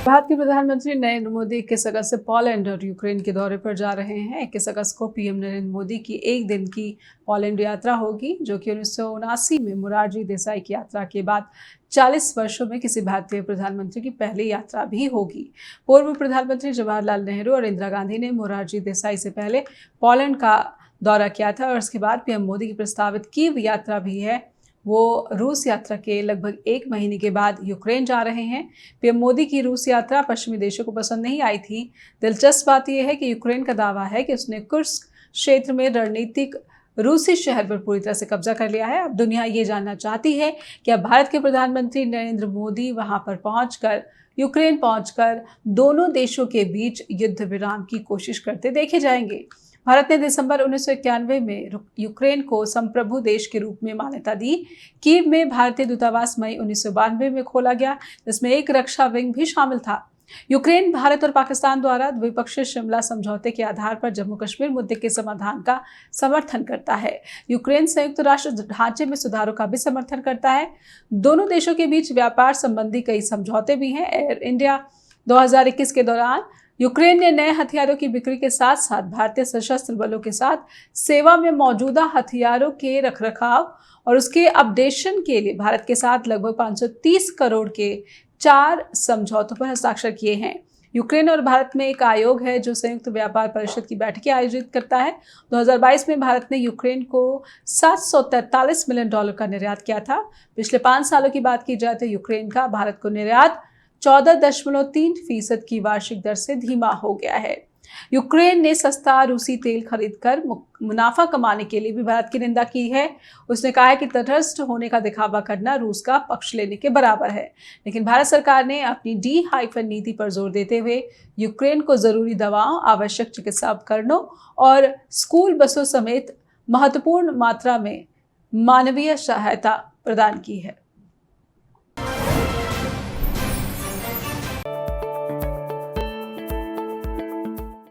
भारत के प्रधानमंत्री नरेंद्र मोदी 21 अगस्त से पोलैंड और यूक्रेन के दौरे पर जा रहे हैं। 21 अगस्त को पीएम नरेंद्र मोदी की एक दिन की पोलैंड यात्रा होगी, जो कि 1979 में मोरारजी देसाई की यात्रा के बाद 40 वर्षों में किसी भारतीय प्रधानमंत्री की पहली यात्रा भी होगी। पूर्व प्रधानमंत्री जवाहरलाल नेहरू और इंदिरा गांधी ने मोरारजी देसाई से पहले पोलैंड का दौरा किया था और उसके बाद पीएम मोदी की प्रस्तावित कीव यात्रा भी है। वो रूस यात्रा के लगभग 1 महीने के बाद यूक्रेन जा रहे हैं। पीएम मोदी की रूस यात्रा पश्चिमी देशों को पसंद नहीं आई थी। दिलचस्प बात यह है कि यूक्रेन का दावा है कि उसने कुर्स्क क्षेत्र में रणनीतिक रूसी शहर पर पूरी तरह से कब्जा कर लिया है। अब दुनिया ये जानना चाहती है कि अब भारत के प्रधानमंत्री नरेंद्र मोदी वहां पर पहुंचकर यूक्रेन पहुंचकर दोनों देशों के बीच युद्ध विराम की कोशिश करते देखे जाएंगे। भारत ने दिसंबर 1991 में यूक्रेन को संप्रभु देश के रूप में मान्यता दी। कीव में भारतीय दूतावास मई 1992 में खोला गया, जिसमें एक रक्षा विंग भी शामिल था। यूक्रेन भारत और पाकिस्तान द्वारा द्विपक्षीय शिमला समझौते के आधार पर जम्मू कश्मीर मुद्दे के समाधान का समर्थन करता है। यूक्रेन संयुक्त राष्ट्र ढांचे में सुधारों का भी समर्थन करता है। दोनों देशों के बीच व्यापार संबंधी कई समझौते भी हैं। एयर इंडिया 2021 के दौरान यूक्रेन ने नए हथियारों की बिक्री के साथ साथ भारतीय सशस्त्र बलों के साथ सेवा में मौजूदा हथियारों के रखरखाव और उसके अपडेशन के लिए भारत के साथ लगभग 530 करोड़ के 4 समझौतों पर हस्ताक्षर किए हैं। यूक्रेन और भारत में एक आयोग है जो संयुक्त व्यापार परिषद की बैठकें आयोजित करता है। 2022 में भारत ने यूक्रेन को $743 मिलियन का निर्यात किया था। पिछले 5 सालों की बात की जाए तो यूक्रेन का भारत को निर्यात 14.3% की वार्षिक दर से धीमा हो गया है। यूक्रेन ने सस्ता रूसी तेल खरीदकर मुनाफा कमाने के लिए भी भारत की निंदा की है। उसने कहा है कि तटस्थ होने का दिखावा करना रूस का पक्ष लेने के बराबर है। लेकिन भारत सरकार ने अपनी डी- नीति पर जोर देते हुए यूक्रेन को जरूरी दवाओं, आवश्यक चिकित्सा उपकरणों और स्कूल बसों समेत महत्वपूर्ण मात्रा में मानवीय सहायता प्रदान की है।